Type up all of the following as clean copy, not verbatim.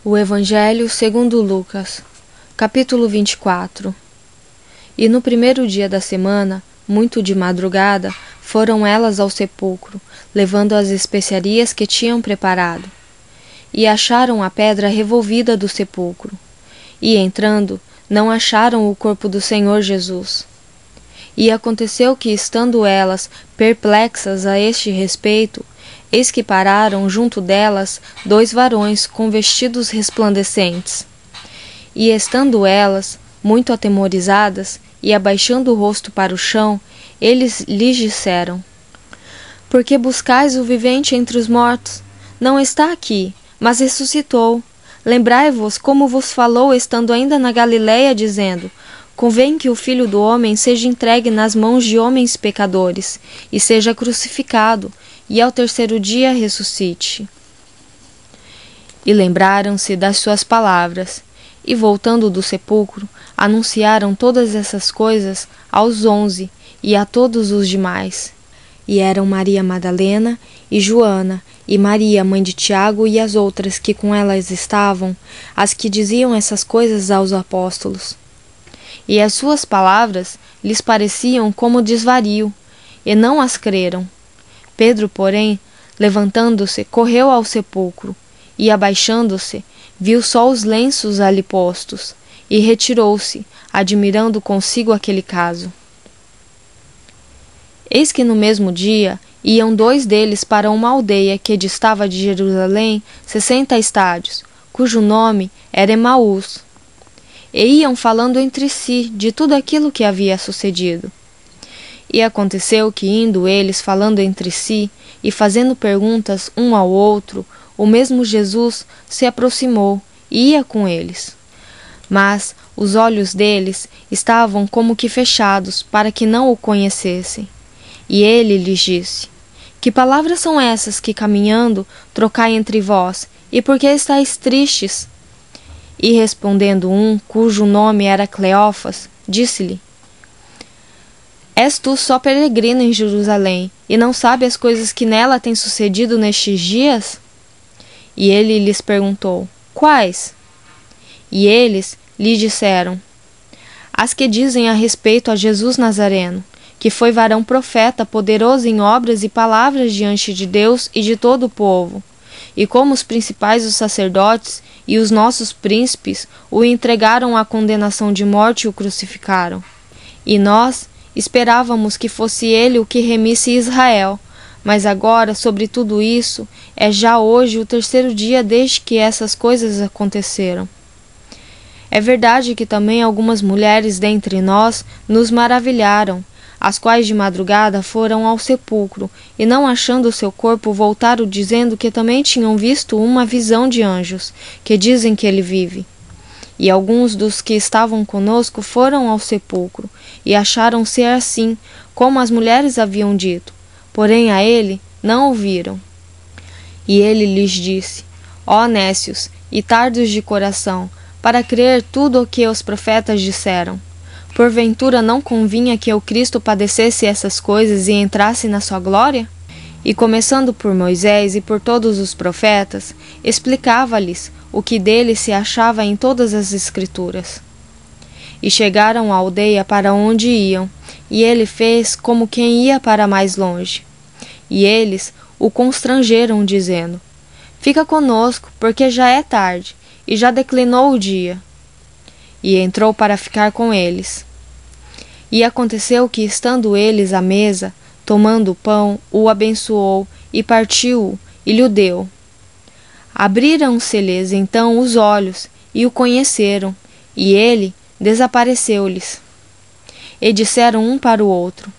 O Evangelho segundo Lucas, capítulo 24. E no primeiro dia da semana, muito de madrugada, foram elas ao sepulcro, levando as especiarias que tinham preparado. E acharam a pedra revolvida do sepulcro. E entrando, não acharam o corpo do Senhor Jesus. E aconteceu que, estando elas perplexas a este respeito, eis que pararam junto delas 2 varões com vestidos resplandecentes. E estando elas muito atemorizadas e abaixando o rosto para o chão, eles lhes disseram: Por que buscais o vivente entre os mortos? Não está aqui, mas ressuscitou. Lembrai-vos como vos falou estando ainda na Galiléia, dizendo: Convém que o Filho do Homem seja entregue nas mãos de homens pecadores, e seja crucificado, e ao terceiro dia ressuscite. E lembraram-se das suas palavras, e voltando do sepulcro, anunciaram todas essas coisas aos 11 e a todos os demais. E eram Maria Madalena e Joana, e Maria, mãe de Tiago, e as outras que com elas estavam, as que diziam essas coisas aos apóstolos. E as suas palavras lhes pareciam como desvario, e não as creram. Pedro, porém, levantando-se, correu ao sepulcro, e abaixando-se, viu só os lenços ali postos, e retirou-se, admirando consigo aquele caso. Eis que no mesmo dia iam 2 deles para uma aldeia que distava de Jerusalém 60 estádios, cujo nome era Emaús. E iam falando entre si de tudo aquilo que havia sucedido. E aconteceu que, indo eles falando entre si e fazendo perguntas um ao outro, o mesmo Jesus se aproximou e ia com eles. Mas os olhos deles estavam como que fechados, para que não o conhecessem. E ele lhes disse: Que palavras são essas que, caminhando, trocai entre vós, e por que estáis tristes? E respondendo um, cujo nome era Cleófas, disse-lhe: És tu só peregrino em Jerusalém, e não sabe as coisas que nela têm sucedido nestes dias? E ele lhes perguntou: Quais? E eles lhe disseram: As que dizem a respeito a Jesus Nazareno, que foi varão profeta, poderoso em obras e palavras diante de Deus e de todo o povo, e como os principais dos sacerdotes e os nossos príncipes o entregaram à condenação de morte e o crucificaram. E nós esperávamos que fosse ele o que remisse Israel, mas agora, sobre tudo isso, é já hoje o 3º dia desde que essas coisas aconteceram. É verdade que também algumas mulheres dentre nós nos maravilharam, as quais de madrugada foram ao sepulcro, e não achando o seu corpo, voltaram dizendo que também tinham visto uma visão de anjos, que dizem que ele vive. E alguns dos que estavam conosco foram ao sepulcro, e acharam ser assim, como as mulheres haviam dito, porém a ele não ouviram. E ele lhes disse: Ó nécios e tardos de coração, para crer tudo o que os profetas disseram. Porventura não convinha que o Cristo padecesse essas coisas e entrasse na sua glória? E começando por Moisés e por todos os profetas, explicava-lhes o que dele se achava em todas as Escrituras. E chegaram à aldeia para onde iam, e ele fez como quem ia para mais longe. E eles o constrangeram, dizendo: Fica conosco, porque já é tarde, e já declinou o dia. E entrou para ficar com eles. E aconteceu que, estando eles à mesa, tomando o pão, o abençoou, e partiu-o, e lhe deu. Abriram-se-lhes então os olhos, e o conheceram, e ele desapareceu-lhes. E disseram um para o outro: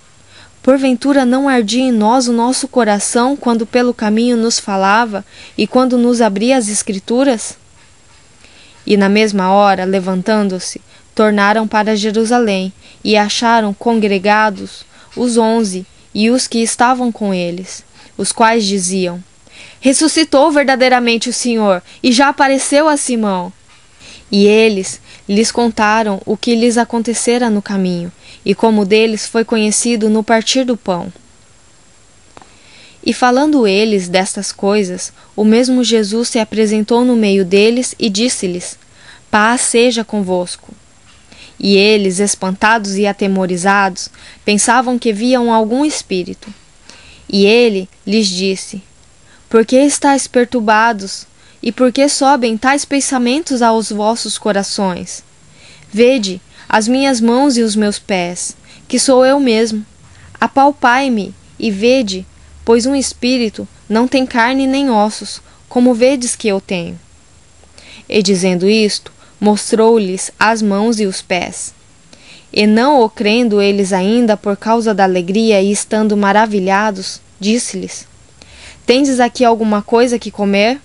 Porventura não ardia em nós o nosso coração, quando pelo caminho nos falava, e quando nos abria as Escrituras? E na mesma hora, levantando-se, tornaram para Jerusalém, e acharam congregados os 11 e os que estavam com eles, os quais diziam: Ressuscitou verdadeiramente o Senhor, e já apareceu a Simão. E eles lhes contaram o que lhes acontecera no caminho, e como deles foi conhecido no partir do pão. E falando eles destas coisas, o mesmo Jesus se apresentou no meio deles e disse-lhes: Paz seja convosco. E eles, espantados e atemorizados, pensavam que viam algum espírito. E ele lhes disse: Por que estáis perturbados? E por que sobem tais pensamentos aos vossos corações? Vede as minhas mãos e os meus pés, que sou eu mesmo. Apalpai-me e vede, pois um espírito não tem carne nem ossos, como vedes que eu tenho. E dizendo isto, mostrou-lhes as mãos e os pés. E não o crendo eles ainda por causa da alegria e estando maravilhados, disse-lhes: Tendes aqui alguma coisa que comer?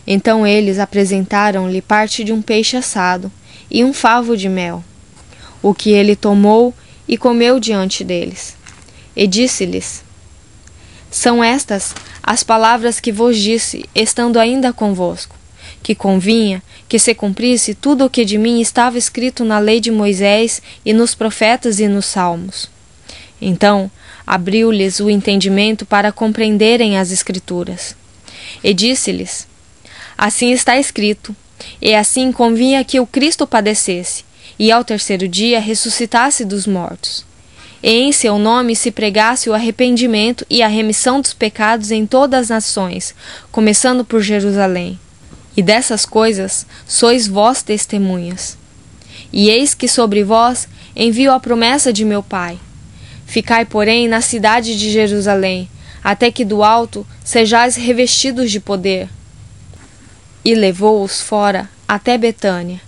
Então eles apresentaram-lhe parte de um peixe assado e um favo de mel, o que ele tomou e comeu diante deles. E disse-lhes: São estas as palavras que vos disse, estando ainda convosco, que convinha que se cumprisse tudo o que de mim estava escrito na lei de Moisés e nos profetas e nos salmos. Então abriu-lhes o entendimento para compreenderem as Escrituras. E disse-lhes: Assim está escrito, e assim convinha que o Cristo padecesse, e ao terceiro dia ressuscitasse dos mortos. E em seu nome se pregasse o arrependimento e a remissão dos pecados em todas as nações, começando por Jerusalém. E dessas coisas sois vós testemunhas. E eis que sobre vós envio a promessa de meu Pai. Ficai, porém, na cidade de Jerusalém, até que do alto sejais revestidos de poder. E levou-os fora até Betânia,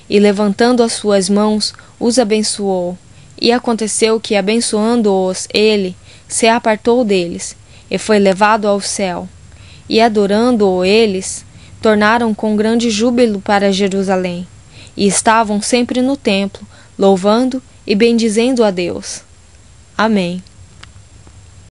e levantando as suas mãos, os abençoou. E aconteceu que, abençoando-os ele, se apartou deles, e foi levado ao céu. E adorando-o eles, tornaram com grande júbilo para Jerusalém, e estavam sempre no templo, louvando e bendizendo a Deus. Amém.